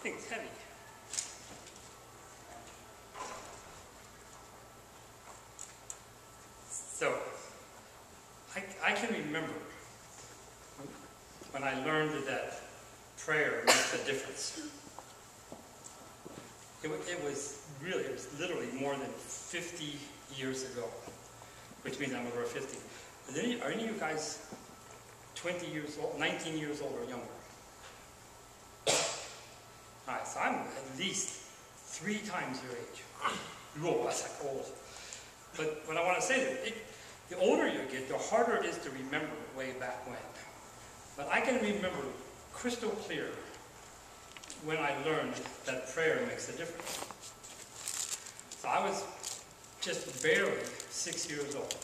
thing's heavy. So, I can remember when I learned that prayer makes a difference. It was literally more than 50 years ago, which means I'm over 50. Are any of you guys 20 years old, 19 years old or younger? All right, so I'm at least 3 times your age. Whoa, that's like old. But what I want to say is, the older you get, the harder it is to remember way back when. But I can remember crystal clear when I learned that prayer makes a difference. So I was just barely 6 years old.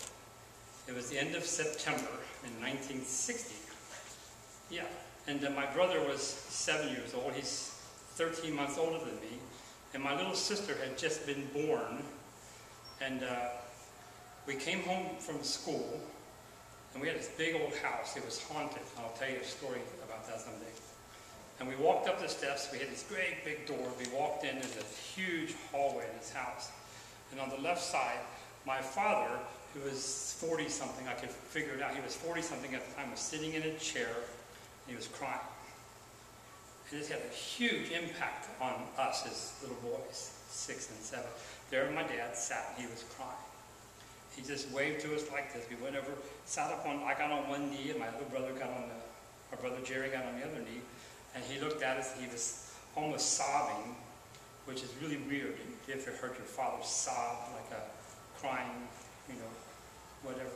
It was the end of September in 1960. Yeah, and my brother was 7 years old. He's 13 months older than me. And my little sister had just been born. And we came home from school, and we had this big old house. It was haunted. I'll tell you a story about that someday. And we walked up the steps. We had this great big door. We walked in. There's a huge hallway in this house. And on the left side, my father, who was 40-something, I could figure it out. He was 40-something at the time, was sitting in a chair, and he was crying. And this had a huge impact on us as little boys, 6 and 7. There my dad sat, and he was crying. He just waved to us like this. We went over, sat up on, I got on one knee, and my little brother got on our brother Jerry got on the other knee. And he looked at us, and he was almost sobbing, which is really weird. You ever heard your father sob, like a crying, whatever.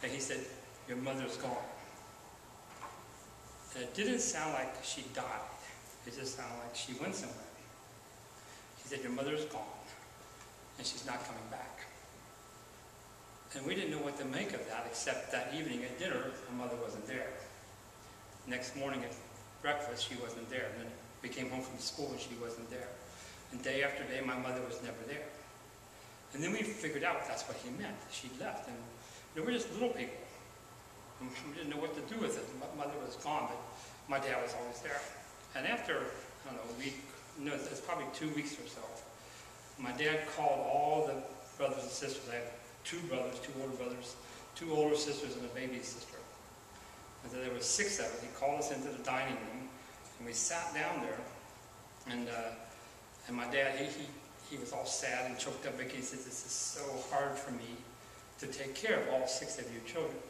And he said, "Your mother's gone." And it didn't sound like she died. It just sounded like she went somewhere. He said, "Your mother's gone, and she's not coming back." And we didn't know what to make of that, except that evening at dinner, my mother wasn't there. Next morning at breakfast, she wasn't there. And then we came home from school, and she wasn't there. And day after day, my mother was never there. And then we figured out that's what he meant. She left, and we're just little people. We didn't know what to do with it. My mother was gone, but my dad was always there. And after, I don't know, a week, it's probably 2 weeks or so, my dad called all the brothers and sisters. I have 2 brothers, 2 older brothers, 2 older sisters, and a baby sister. And so there were 6 of us. He called us into the dining room, and we sat down there, and my dad, he was all sad and choked up because he said, "This is so hard for me to take care of all 6 of your children."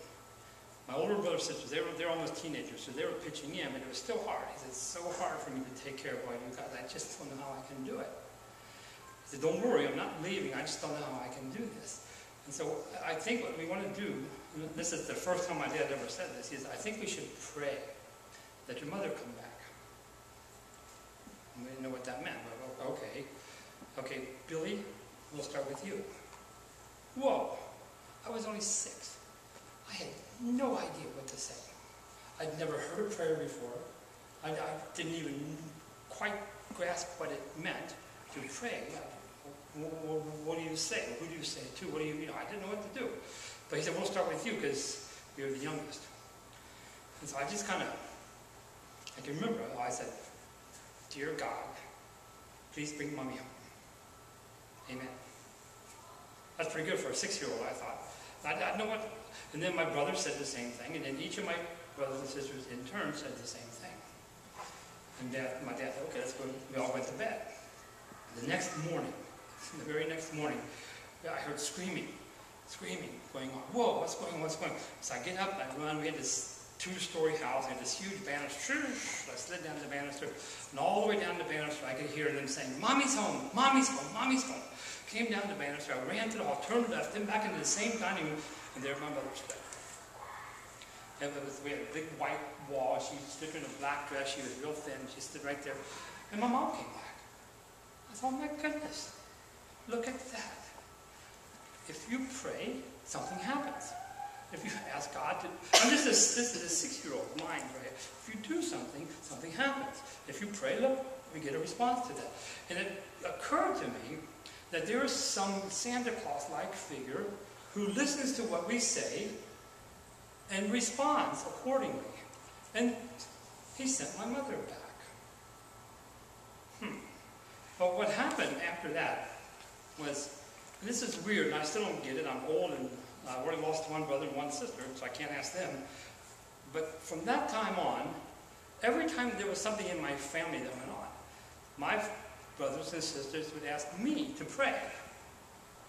My older brothers and sisters, they're almost teenagers, so they were pitching in, but it was still hard. He said, "It's so hard for me to take care of all you guys. I just don't know how I can do it." He said, "Don't worry, I'm not leaving. I just don't know how I can do this." And so I think what we want to do, this is the first time my dad ever said this, is I think we should pray that your mother come back. And we didn't know what that meant. But okay, Billy, we'll start with you. Whoa, I was only 6. I had no idea what to say. I'd never heard a prayer before. I didn't even quite grasp what it meant to pray. What do you say? Who do you say it to? I didn't know what to do. But he said, "We'll start with you because you're the youngest." And so I just I can remember, I said, "Dear God, please bring Mommy home. Amen." That's pretty good for a 6-year-old, I thought. I didn't know what. And then my brother said the same thing, and then each of my brothers and sisters in turn said the same thing. And my dad said, "Okay, let's go." We all went to bed. The next morning, the very next morning, I heard screaming going on. Whoa, what's going on? So I get up, I run. We had this 2-story house, and this huge banister. I slid down the banister, and all the way down the banister, I could hear them saying, "Mommy's home, Mommy's home, Mommy's home." Came down the banister, I ran to the hall, turned left, then back into the same dining room, and there my mother stood. And we had a big white wall. She stood in a black dress. She was real thin. She stood right there. And my mom came back. I thought, "Oh my goodness, look at that." If you pray, something happens. If you ask God to, and this is a 6-year-old mind, right? If you do something, something happens. If you pray, look, we get a response to that. And it occurred to me that there is some Santa Claus-like figure who listens to what we say and responds accordingly. And he sent my mother back. But what happened after that was, and this is weird, and I still don't get it. I'm old, and I've already lost one brother and one sister, so I can't ask them. But from that time on, every time there was something in my family that went on, my brothers and sisters would ask me to pray.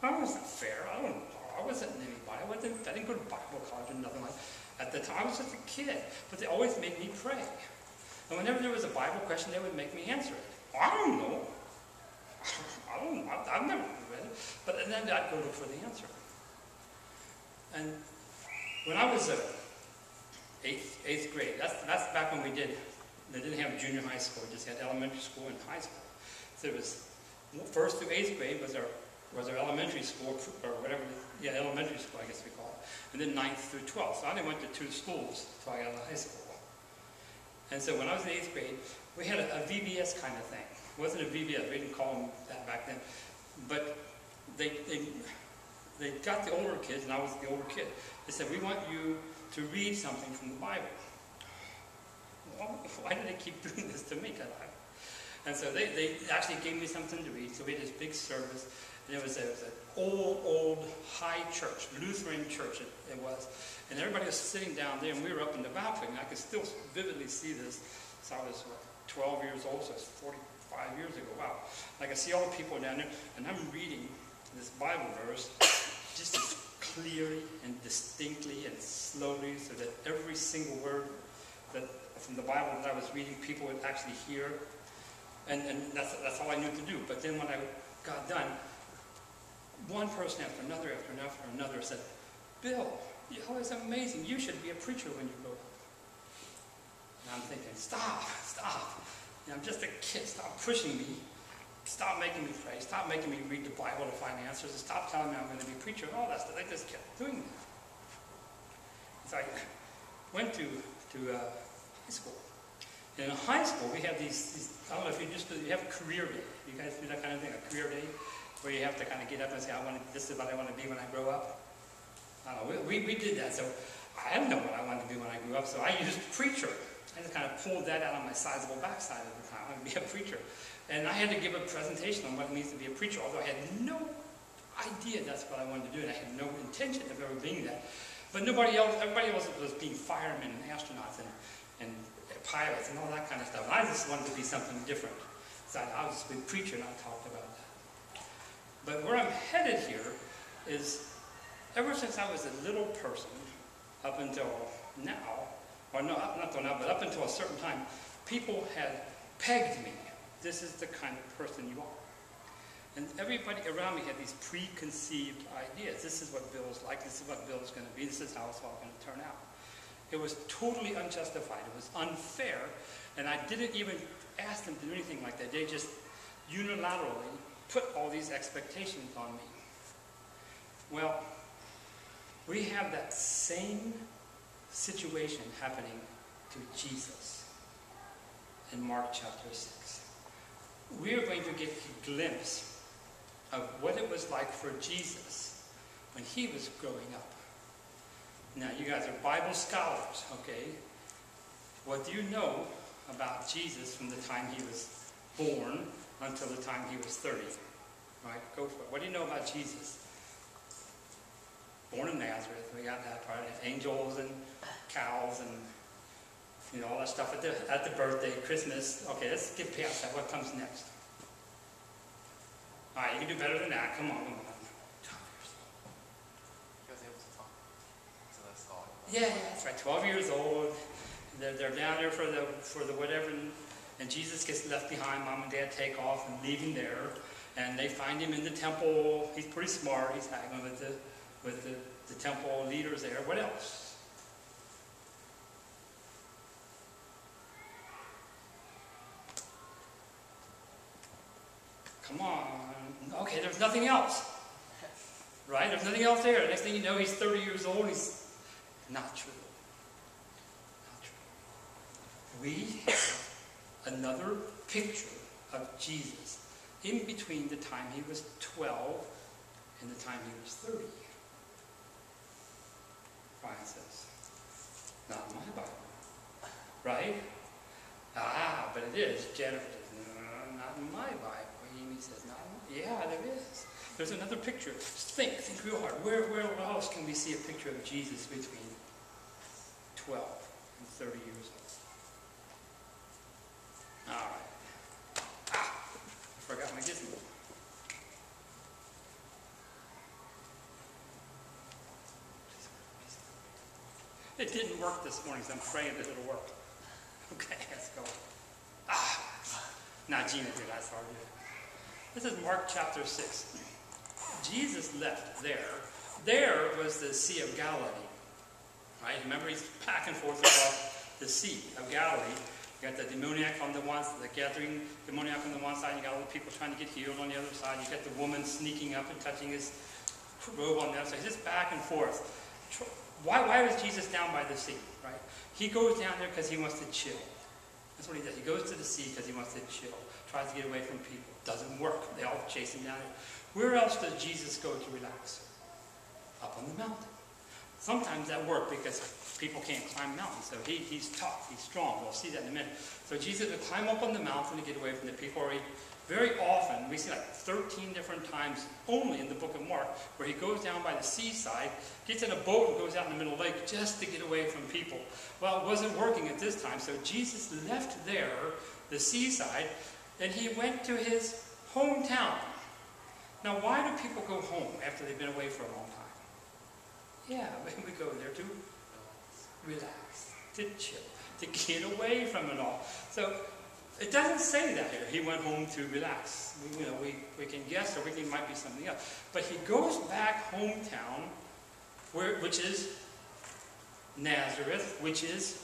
That wasn't fair. I wasn't anybody. I didn't go to Bible college or nothing like that. At the time, I was just a kid. But they always made me pray. And whenever there was a Bible question, they would make me answer it. Well, I don't know. I've never read it. But then I'd go look for the answer. And when I was eighth grade, that's back when they didn't have junior high school, just had elementary school and high school. So it was 1st through 8th grade was our elementary school, or whatever, elementary school, I guess we call it. And then 9th through 12th. So I only went to 2 schools until I got out of high school. And so when I was in 8th grade, we had a VBS kind of thing. It wasn't a VBS, we didn't call them that back then. But they got the older kids, and I was the older kid. They said, we want you to read something from the Bible. Well, why did they keep doing this to me? And so they actually gave me something to read. So we had this big service, and it was an old high church, Lutheran church it was. And everybody was sitting down there, and we were up in the balcony, and I can still vividly see this. So I was 12 years old, so it's 45 years ago. Wow. I can see all the people down there, and I'm reading this Bible verse just clearly and distinctly and slowly, so that every single word that from the Bible that I was reading, people would actually hear. And that's all I knew to do. But then when I got done, one person after another said, Bill, it's amazing. You should be a preacher when you grow up. And I'm thinking, stop. I'm just a kid. Stop pushing me. Stop making me pray. Stop making me read the Bible to find answers. And stop telling me I'm going to be a preacher and all that stuff. They just kept doing that. So I went to high school. And in high school, we have these I don't know if you have a career day. You guys do that kind of thing, a career day, where you have to kind of get up and say, this is what I want to be when I grow up. I don't know, we did that. So I didn't know what I wanted to be when I grew up, so I used preacher. I just kind of pulled that out on my sizable backside at the time. I would be a preacher. And I had to give a presentation on what it means to be a preacher, although I had no idea that's what I wanted to do, and I had no intention of ever being that. But everybody else was being firemen and astronauts and pilots and all that kind of stuff. And I just wanted to be something different. So I was a preacher and I talked about that. But where I'm headed here is, ever since I was a little person, up until now, or no, not until now, but up until a certain time, people had pegged me. This is the kind of person you are. And everybody around me had these preconceived ideas. This is what Bill's like. This is what Bill's going to be. This is how it's all going to turn out. It was totally unjustified. It was unfair. And I didn't even ask them to do anything like that. They just unilaterally put all these expectations on me. Well, we have that same situation happening to Jesus in Mark chapter 6. We are going to get a glimpse of what it was like for Jesus when he was growing up. Now, you guys are Bible scholars, okay? What do you know about Jesus from the time he was born until the time he was 30? Right? Go for it. What do you know about Jesus? Born in Nazareth. We got that part. Angels and cows and all that stuff at the birthday, Christmas. Okay, let's get past that. What comes next? All right, you can do better than that. Come on. Yeah, that's right. 12 years old. They're down there for the whatever, and Jesus gets left behind. Mom and Dad take off and leave him there, and they find him in the temple. He's pretty smart. He's hanging with the temple leaders there. What else? Come on. Okay, there's nothing else. Right? There's nothing else there. The next thing you know, he's 30 years old. He's not true. Not true. We have another picture of Jesus in between the time he was 12 and the time he was 30. Brian says, not in my Bible. Right? But it is. Jennifer says, no, not in my Bible. Amy says, no. Yeah, there is. There's another picture. Think real hard. Where else can we see a picture of Jesus between 12 and 30 years old? All right. I forgot my gizmo. It didn't work this morning, so I'm praying that it'll work. Okay, let's go. Now Gina did, I saw you. This is Mark chapter 6. Jesus left there. There was the Sea of Galilee. Right? Remember, he's back and forth across the Sea of Galilee. You got the demoniac on the one side, the gathering demoniac on the one side. You got all the people trying to get healed on the other side. You got the woman sneaking up and touching his robe on the other side. He's just back and forth. Why was Jesus down by the sea? Right? He goes down there because he wants to chill. That's what he does. He goes to the sea because he wants to chill. Tries to get away from people. Doesn't work. They all chase him down there. Where else does Jesus go to relax? Up on the mountain. Sometimes that works because people can't climb mountains. So he's tough. He's strong. We'll see that in a minute. So Jesus would climb up on the mountain to get away from the people. Or very often, we see like 13 different times only in the book of Mark, where he goes down by the seaside, gets in a boat and goes out in the middle of the lake just to get away from people. Well, it wasn't working at this time, so Jesus left there, the seaside, and he went to his hometown. Now, why do people go home after they've been away for a long time? Yeah, we go there to relax, to chill, to get away from it all. So, it doesn't say that here. He went home to relax. We can guess, or it might be something else. But he goes back hometown, which is Nazareth, which is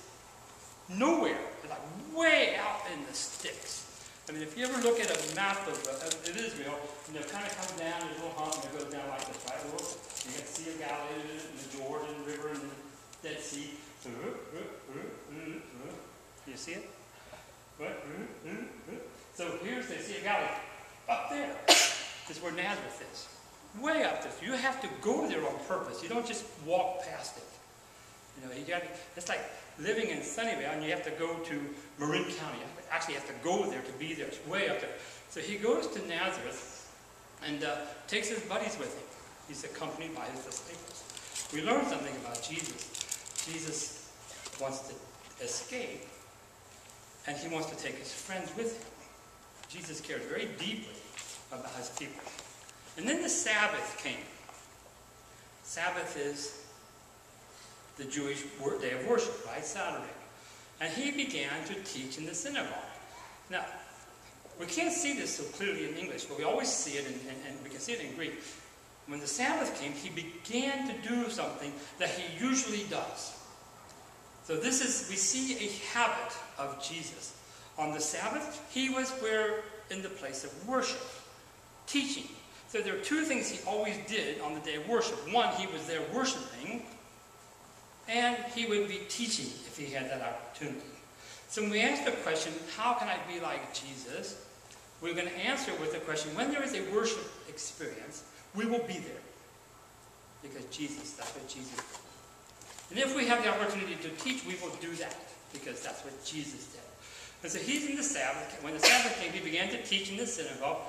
nowhere, like way out in the sticks. I mean, if you ever look at a map of Israel, it kind of comes down, there's a little hump, and it goes down like this, right? You got the Sea of Galilee, and the Jordan River, and the Dead Sea. You see it? So here's the Sea of Galilee. Up there is where Nazareth is. Way up there. You have to go there on purpose. You don't just walk past it. It's like living in Sunnyvale and you have to go to Marin County. You actually have to go there to be there. It's way up there. So he goes to Nazareth and takes his buddies with him. He's accompanied by his disciples. We learn something about Jesus. Jesus wants to escape, and he wants to take his friends with him. Jesus cares very deeply about his people. And then the Sabbath came. Sabbath is the Jewish day of worship, right? Saturday. And he began to teach in the synagogue. Now, we can't see this so clearly in English, but we always see it, and we can see it in Greek. When the Sabbath came, he began to do something that he usually does. So we see a habit of Jesus. On the Sabbath, he was in the place of worship, teaching. So there are two things he always did on the day of worship. One, he was there worshiping, and he would be teaching if he had that opportunity. So when we ask the question, how can I be like Jesus? We're going to answer with the question, when there is a worship experience, we will be there. Because that's what Jesus did. And if we have the opportunity to teach, we will do that. Because that's what Jesus did. And so he's in the Sabbath. When the Sabbath came, he began to teach in the synagogue.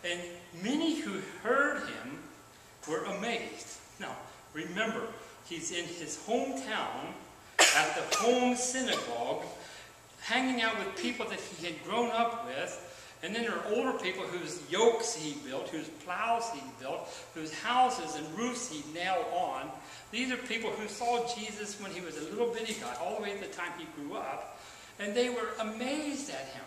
And many who heard him were amazed. Now, remember, he's in his hometown at the home synagogue, hanging out with people that he had grown up with. And then there are older people whose yokes he built, whose plows he built, whose houses and roofs he nailed on. These are people who saw Jesus when he was a little bitty guy, all the way at the time he grew up. And they were amazed at him.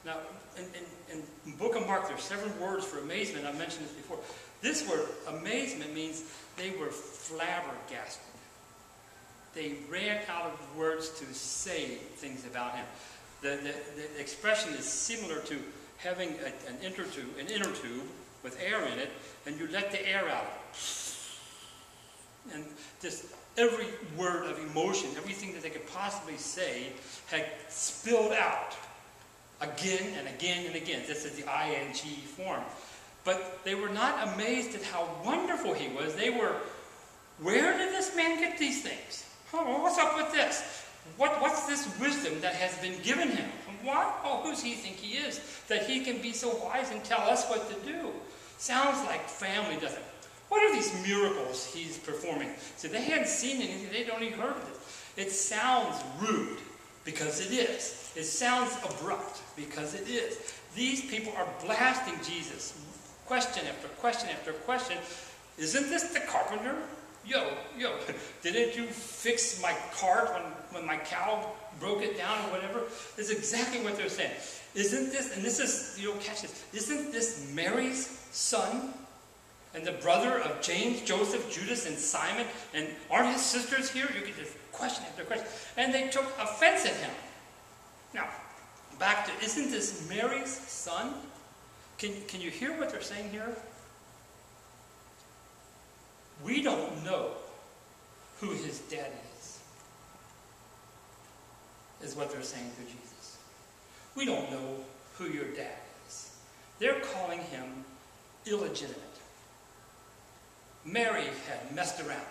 Now, in the book of Mark, there are several words for amazement. I've mentioned this before. This word, amazement, means they were flabbergasted. They ran out of words to say things about him. The expression is similar to having an inner tube with air in it, and you let the air out. And just every word of emotion, everything that they could possibly say, had spilled out again and again and again. This is the ing form. But they were not amazed at how wonderful he was. They were, where did this man get these things? Oh, what's up with this? What's this wisdom that has been given him? What? Oh, who does he think he is? That he can be so wise and tell us what to do. Sounds like family, doesn't it? What are these miracles he's performing? So they hadn't seen anything. They'd only heard of it. It sounds rude because it is. It sounds abrupt because it is. These people are blasting Jesus. Question after question after question. Isn't this the carpenter? Yo, didn't you fix my cart when my cow broke it down or whatever? That's exactly what they're saying. Isn't this, and this is, you don't catch this, isn't this Mary's son? And the brother of James, Joseph, Judas, and Simon? And aren't his sisters here? You get this question after question. And they took offense at him. Now, back to, isn't this Mary's son? Can you hear what they're saying here? We don't know who his daddy is what they're saying to Jesus. We don't know who your dad is. They're calling him illegitimate. Mary had messed around.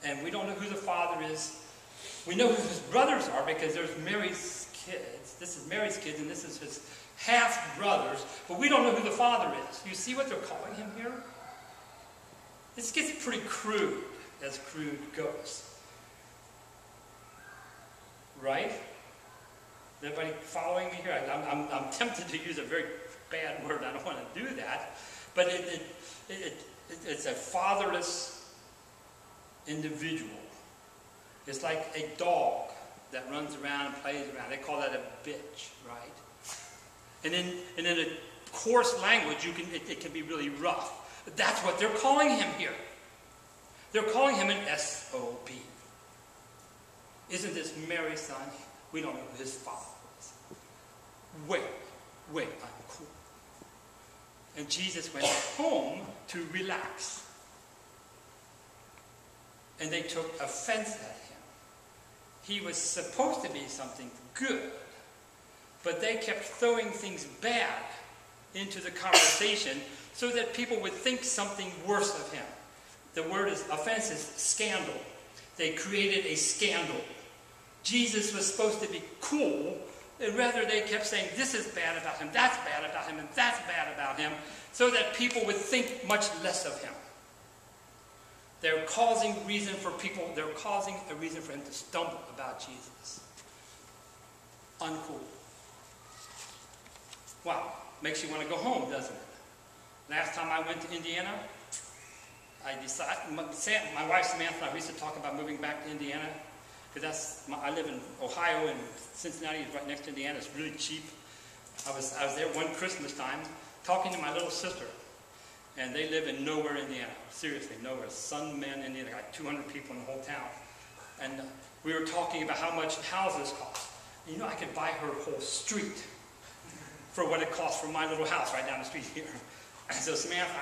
And we don't know who the father is. We know who his brothers are because there's Mary's kids. This is Mary's kids and this is his half-brothers. But we don't know who the father is. You see what they're calling him here? This gets pretty crude, as crude goes. Right? Is everybody following me here? I'm tempted to use a very bad word. I don't want to do that. But it's a fatherless individual. It's like a dog that runs around and plays around. They call that a bitch, right? And in a coarse language, it can be really rough. That's what they're calling him here. They're calling him an SOB. Isn't this Mary's son? We don't know who his father is. Wait, I'm cool. And Jesus went home to relax. And they took offense at him. He was supposed to be something good, but they kept throwing things bad into the conversation so that people would think something worse of him. The word is offense is scandal. They created a scandal. Jesus was supposed to be cool, and rather they kept saying, this is bad about him, that's bad about him, and that's bad about him, so that people would think much less of him. They're causing a reason for him to stumble about Jesus. Uncool. Wow, makes you want to go home, doesn't it? Last time I went to Indiana, I decided, my wife Samantha and I used to talk about moving back to Indiana, because I live in Ohio and Cincinnati is right next to Indiana. It's really cheap. I was there one Christmas time talking to my little sister, and they live in nowhere, Indiana. Seriously, nowhere. Sunman, Indiana, like 200 people in the whole town. And we were talking about how much houses cost. And I could buy her whole street for what it costs for my little house right down the street here. And so Samantha,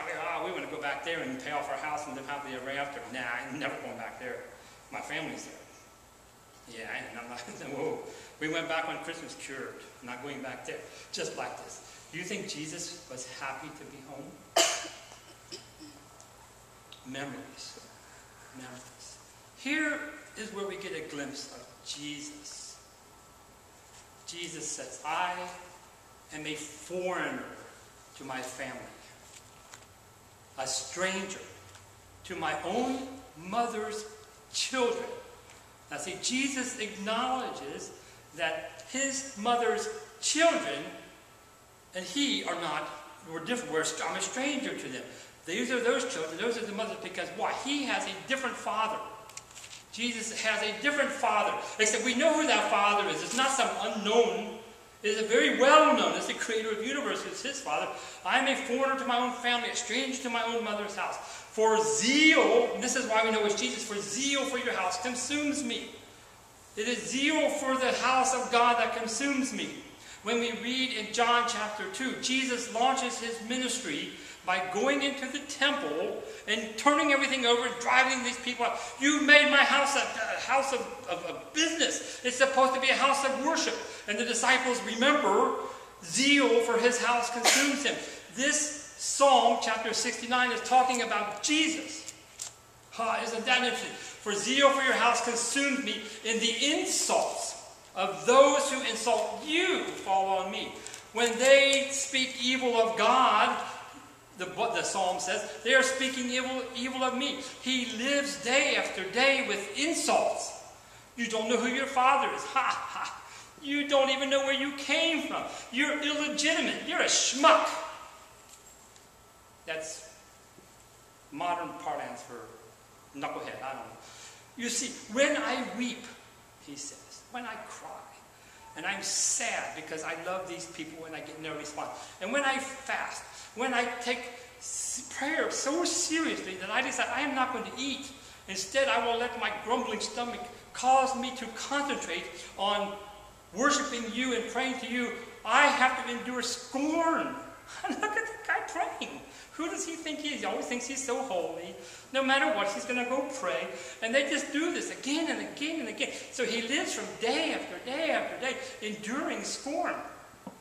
we want to go back there and pay off our house and live happily ever after. Nah, I'm never going back there. My family's there. Yeah, and I'm not, whoa. We went back on Christmas, cured. Not going back there. Just like this. Do you think Jesus was happy to be home? Memories. Memories. Here is where we get a glimpse of Jesus. Jesus says, I am a foreigner to my family. A stranger to my own mother's children. Now see, Jesus acknowledges that his mother's children and he are not, we're different. I'm a stranger to them. These are those children, those are the mothers, because why? He has a different father. Jesus has a different father. Except we know who that father is. It's not some unknown. It is a very well known. It's the creator of the universe. It's his father. I am a foreigner to my own family, a stranger to my own mother's house. For zeal, and this is why we know it's Jesus, for zeal for your house consumes me. It is zeal for the house of God that consumes me. When we read in John chapter 2, Jesus launches his ministry by going into the temple and turning everything over and driving these people out. You made my house a house of business. It's supposed to be a house of worship. And the disciples remember zeal for his house consumes him. This Psalm chapter 69 is talking about Jesus. Isn't that interesting? For zeal for your house consumed me in the insults of those who insult you fall on me. When they speak evil of God, the psalm says, they are speaking evil of me. He lives day after day with insults. You don't know who your father is. Ha, ha. You don't even know where you came from. You're illegitimate. You're a schmuck. That's modern parlance for knucklehead. I don't know. You see, when I weep, he says, when I cry, and I'm sad because I love these people and I get no response, and when I fast, when I take prayer so seriously that I decide I am not going to eat, instead I will let my grumbling stomach cause me to concentrate on worshiping you and praying to you, I have to endure scorn. Look at the guy praying. Who does he think he is? He always thinks he's so holy. No matter what, he's going to go pray. And they just do this again and again and again. So he lives from day after day after day, enduring scorn.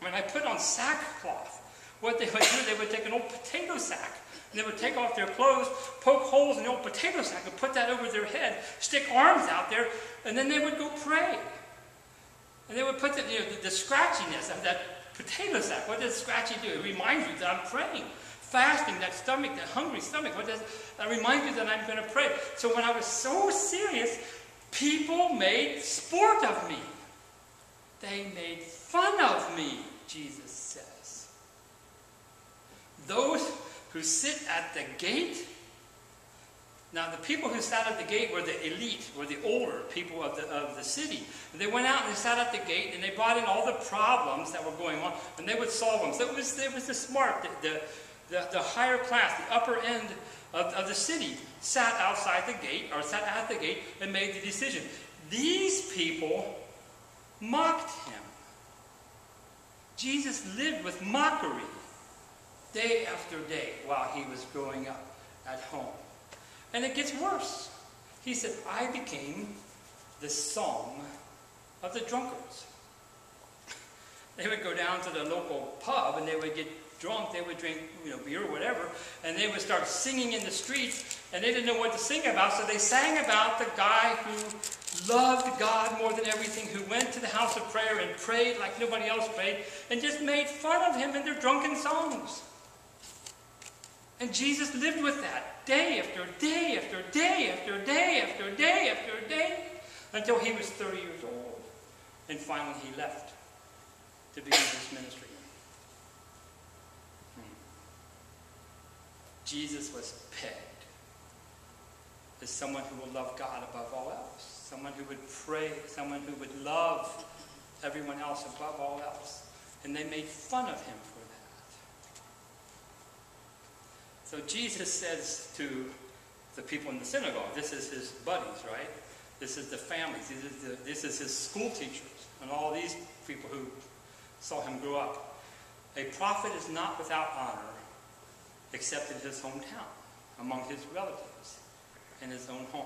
When I put on sackcloth, what they would do, they would take an old potato sack, and they would take off their clothes, poke holes in the old potato sack, and put that over their head, stick arms out there, and then they would go pray. And they would put the scratchiness of that potato sack. What does scratchy do? It reminds you that I'm praying. Fasting, that stomach, that hungry stomach, that reminds you that I'm going to pray. So when I was so serious, people made sport of me. They made fun of me, Jesus says. Those who sit at the gate. Now, the people who sat at the gate were the elite, were the older people of the city. And they went out and they sat at the gate and they brought in all the problems that were going on, and they would solve them. So it was the smart, the higher class, the upper end of the city sat outside the gate, or sat at the gate, and made the decision. These people mocked him. Jesus lived with mockery day after day while he was growing up at home. And it gets worse. He said, I became the song of the drunkards. They would go down to the local pub and they would get drunk. They would drink beer or whatever. And they would start singing in the streets. And they didn't know what to sing about. So they sang about the guy who loved God more than everything, who went to the house of prayer and prayed like nobody else prayed, and just made fun of him in their drunken songs. And Jesus lived with that day after day after day after day after day after day until he was 30 years old. And finally he left to begin his ministry. Jesus was pegged as someone who would love God above all else. Someone who would pray. Someone who would love everyone else above all else. And they made fun of him for that. So Jesus says to the people in the synagogue, this is his buddies, right? This is the families. This is his school teachers and all these people who saw him grow up. A prophet is not without honor except in his hometown, among his relatives, in his own home.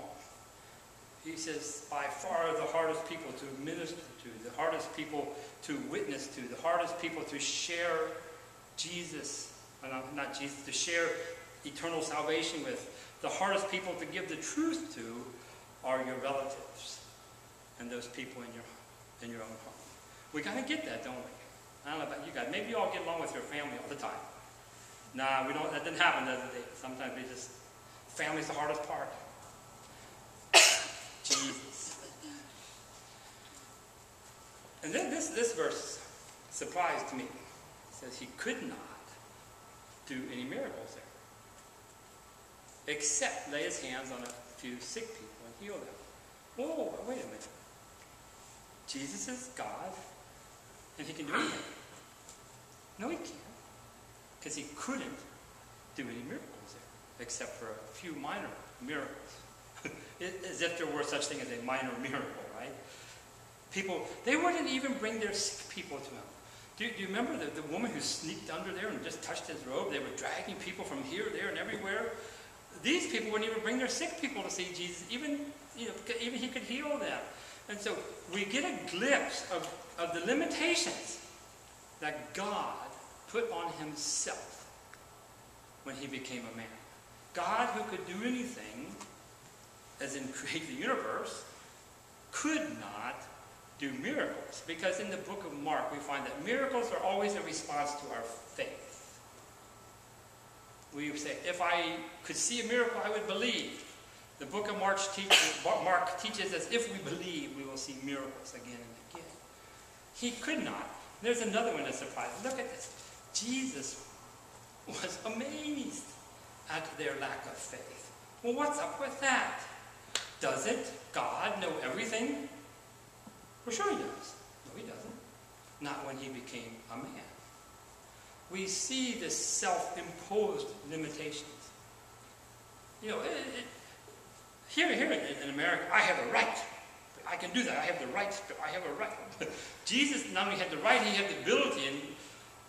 He says, by far the hardest people to minister to, the hardest people to witness to, the hardest people to share Jesus, not Jesus, to share eternal salvation with, the hardest people to give the truth to are your relatives and those people in your own home. We got to get that, don't we? I don't know about you guys. Maybe you all get along with your family all the time. Nah, we don't. That didn't happen the other day. Sometimes we just, family's the hardest part. Jesus. And then this verse surprised me. It says he could not do any miracles there, except lay his hands on a few sick people and heal them. Whoa, wait a minute. Jesus is God, and he can do anything. No, he can't. Because he couldn't do any miracles there, except for a few minor miracles. As if there were such thing as a minor miracle, right? People, they wouldn't even bring their sick people to him. Do you remember the woman who sneaked under there and just touched his robe? They were dragging people from here, there, and everywhere. These people wouldn't even bring their sick people to see Jesus, even he could heal them. And so we get a glimpse of the limitations that God put on himself when he became a man. God, who could do anything, as in create the universe, could not do miracles. Because in the book of Mark, we find that miracles are always a response to our faith. We say, if I could see a miracle, I would believe. The book of Mark teaches us if we believe, we will see miracles again and again. He could not. There's another one that's surprising. Look at this. Jesus was amazed at their lack of faith. Well, what's up with that? Doesn't God know everything? Well, sure he does. No, he doesn't. Not when he became a man. We see the self-imposed limitations. You know, here in America, I have a right. I can do that. I have the right. I have a right. Jesus not only had the right, he had the ability,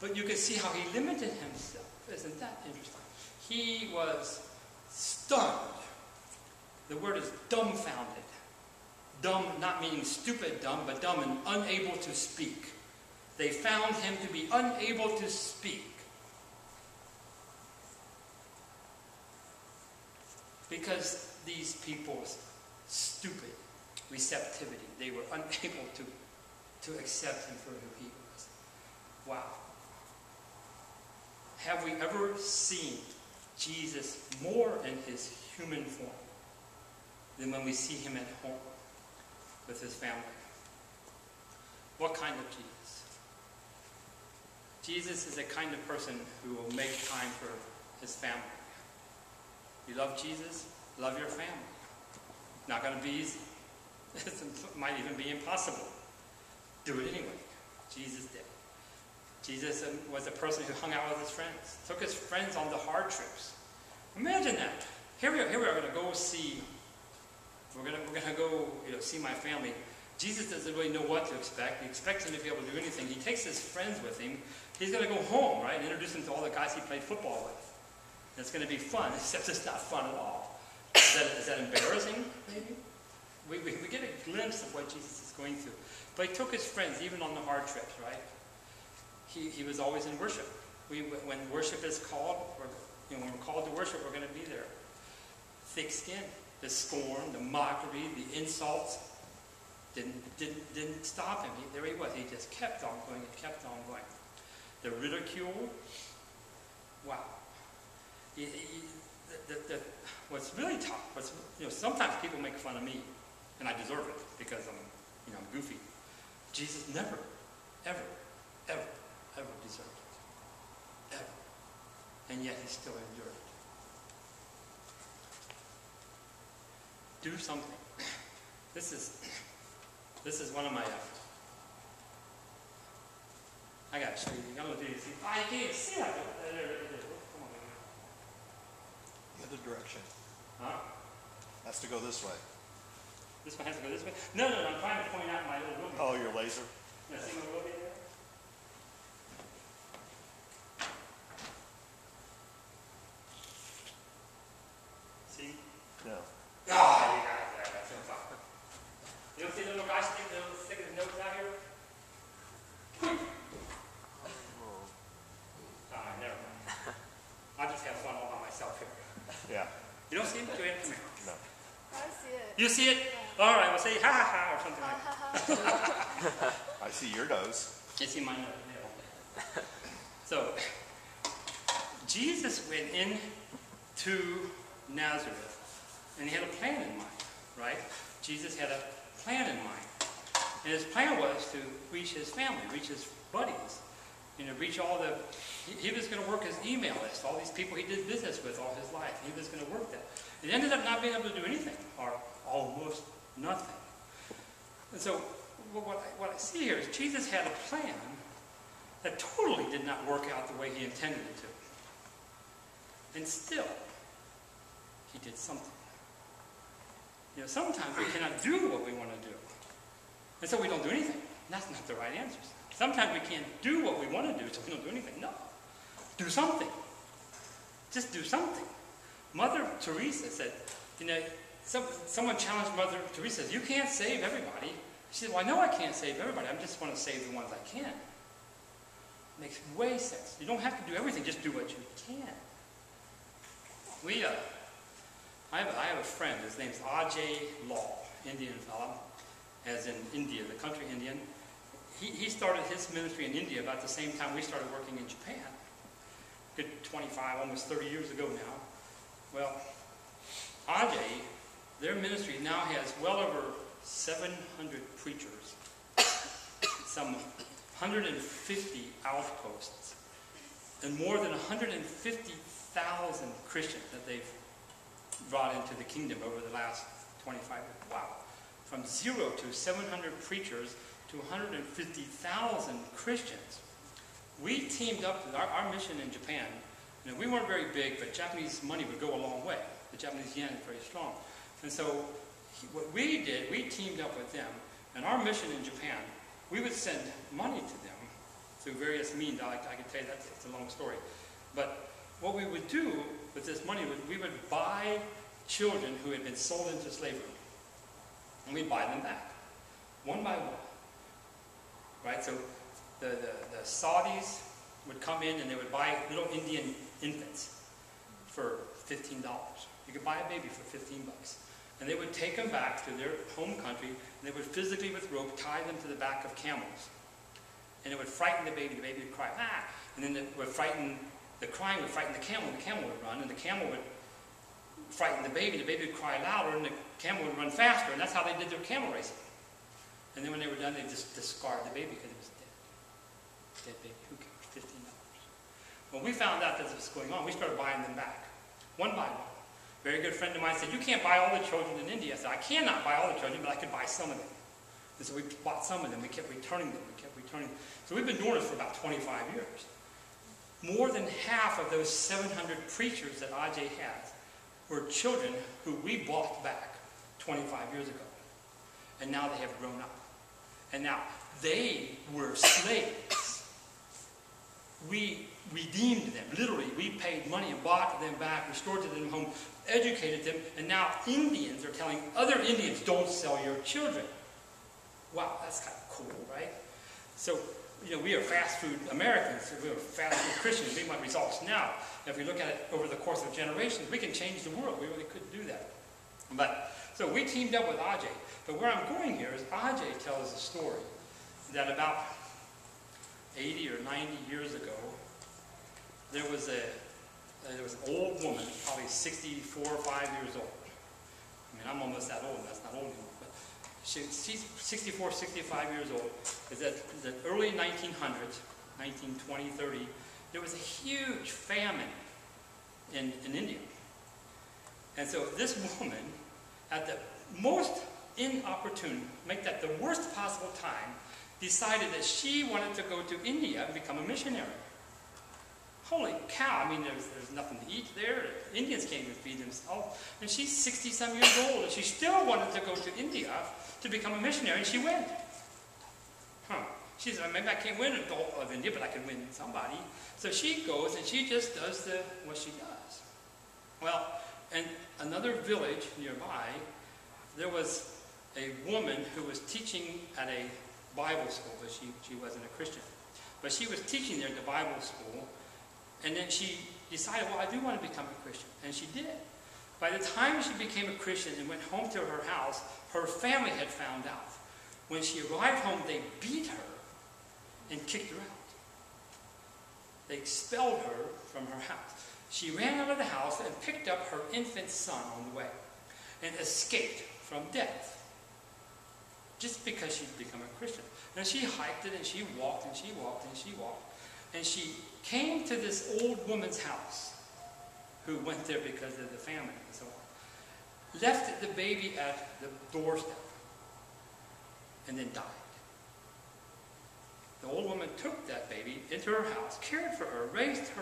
but you can see how he limited himself. Isn't that interesting? He was stunned. The word is dumbfounded. Dumb, not meaning stupid dumb, but dumb and unable to speak. They found him to be unable to speak. Because these people's stupid receptivity, they were unable to accept him for who he was. Wow. Have we ever seen Jesus more in his human form than when we see him at home with his family? What kind of Jesus? Jesus is a kind of person who will make time for his family. You love Jesus? Love your family. Not going to be easy. It might even be impossible. Do it anyway. Jesus did. Jesus was a person who hung out with his friends. Took his friends on the hard trips. Imagine that. Here we are going to go see. We're going to go see my family. Jesus doesn't really know what to expect. He expects him to be able to do anything. He takes his friends with him. He's going to go home, right, and introduce them to all the guys he played football with. And it's going to be fun, except it's not fun at all. Is that embarrassing, maybe? We get a glimpse of what Jesus is going through. But he took his friends, even on the hard trips, right? He was always in worship. When worship is called, when we're called to worship, we're going to be there. Thick skin, the scorn, the mockery, the insults didn't stop him. There he was. He just kept on going and kept on going. The ridicule, wow. What's really tough, sometimes people make fun of me, and I deserve it because I'm goofy. Jesus never, ever, ever, ever deserved it. Ever. And yet he still endured it. Do something. This is one of my I gotta show you. I'm gonna do this. I can't see that. Come on, baby. The other direction. Huh? Has to go this way. This one has to go this way? No, I'm trying to point out my little movie. Oh, your laser? Yeah, see my movie there? See? No. Oh, you got it. That's so fun. You don't see the little guy sticking his nose out here? Never mind. I'll just have fun all by myself here. Yeah. You don't see it? Joanne, come here. No. I see it. You see it? Yeah. All right, we'll say ha ha ha or something like that. I see your nose. You see my nose. So, Jesus went into Nazareth, and he had a plan in mind, right? Jesus had a plan in mind. And his plan was to reach his family, reach his buddies, reach all the... He was going to work his email list, all these people he did business with all his life. He was going to work that. It ended up not being able to do anything, or almost nothing. And so, what I see here is Jesus had a plan that totally did not work out the way he intended it to. And still, he did something. Sometimes we cannot do what we want to do. And so we don't do anything. That's not the right answer. Sometimes we can't do what we want to do, so we don't do anything. No. Do something. Just do something. Mother Teresa said, someone challenged Mother Teresa, you can't save everybody. She said, well, I know I can't save everybody. I just want to save the ones I can. It makes way sense. You don't have to do everything. Just do what you can. I have a friend. His name's Ajay Law, Indian fellow. as in India, the country Indian. He started his ministry in India about the same time we started working in Japan. Good 25, almost 30 years ago now. Well, Ajay, their ministry now has well over 700 preachers, some 150 outposts, and more than 150,000 Christians that they've brought into the kingdom over the last 25 years. Wow. From 0 to 700 preachers to 150,000 Christians. We teamed up with our mission in Japan. You know, we weren't very big, but Japanese money would go a long way. The Japanese yen is very strong. And so what we did, we teamed up with them. And our mission in Japan, we would send money to them through various means. I can tell you that it's a long story. But what we would do with this money, we would buy children who had been sold into slavery. And we'd buy them back, one by one. Right? So the Saudis would come in and they would buy little Indian infants for $15. You could buy a baby for $15. And they would take them back to their home country, and they would physically, with rope, tie them to the back of camels. And it would frighten the baby would cry, ah! And then the crying would frighten the camel would run, and the camel would frighten the baby would cry louder, and the camel would run faster, and that's how they did their camel racing. And then when they were done, they just discarded the baby because it was dead. Dead baby, who cares, $15. When we found out that this was going on, we started buying them back, one by one. A very good friend of mine said, you can't buy all the children in India. I said, I cannot buy all the children, but I could buy some of them. And so we bought some of them. We kept returning them. So we've been doing this for about 25 years. More than half of those 700 preachers that Ajay has were children who we bought back 25 years ago. And now they have grown up. And now they were slaves. We redeemed them, literally. We paid money and bought them back, restored to them home, educated them, and now Indians are telling other Indians, don't sell your children. Wow, that's kind of cool, right? So, you know, we are fast food Americans, we are fast food Christians. We want results now. If we look at it over the course of generations, we can change the world. We really could do that. So we teamed up with Ajay. But where I'm going here is Ajay tells a story that about 80 or 90 years ago, there was an old woman, probably 64 or 5 years old. I mean, I'm almost that old, and that's not old anymore. But she's 64, 65 years old. It's the early 1900s, 1920, 30, there was a huge famine in India. And so this woman, at the most inopportune, make that the worst possible time, decided that she wanted to go to India and become a missionary. Holy cow, I mean, there's nothing to eat there. The Indians can't even feed themselves. And she's 60-some years old, and she still wanted to go to India to become a missionary, and she went. She said, maybe I can't win an adult of India, but I can win somebody. So she goes, and she just does what she does. Well, in another village nearby, there was a woman who was teaching at a Bible school, but she wasn't a Christian. But she was teaching there at the Bible school, and then she decided, well, I do want to become a Christian. And she did. By the time she became a Christian and went home to her house, her family had found out. When she arrived home, they beat her and kicked her out. They expelled her from her house. She ran out of the house and picked up her infant son on the way and escaped from death just because she'd become a Christian. And she hiked it, and she walked, and she walked, and she walked. And she came to this old woman's house who went there because of the famine and so on. Left the baby at the doorstep and then died. The old woman took that baby into her house, cared for her, raised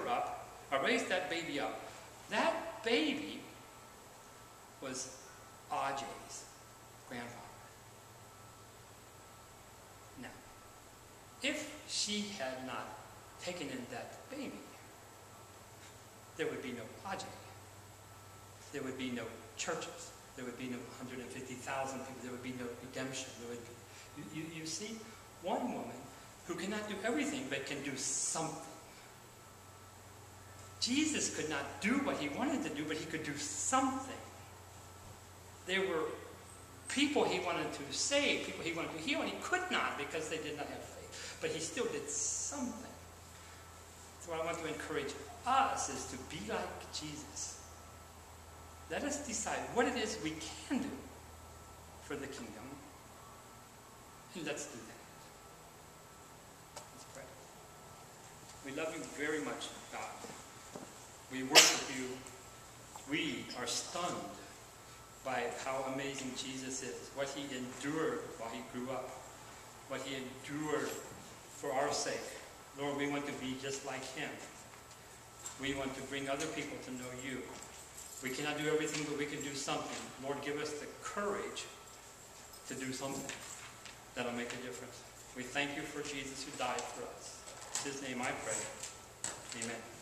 that baby up. That baby was Ajay's grandfather. Now, if she had not taken in that baby, there would be no Ajay. There would be no churches. There would be no 150,000 people. There would be no redemption. You see, one woman who cannot do everything but can do something. Jesus could not do what he wanted to do, but he could do something. There were people he wanted to save, people he wanted to heal, and he could not because they did not have faith. But he still did something. So what I want to encourage us is to be like Jesus. Let us decide what it is we can do for the kingdom. And let's do that. Let's pray. We love you very much, God. We worship you. We are stunned by how amazing Jesus is, what he endured while he grew up, what he endured for our sake. Lord, we want to be just like him. We want to bring other people to know you. We cannot do everything, but we can do something. Lord, give us the courage to do something that'll make a difference. We thank you for Jesus who died for us. In his name I pray. Amen.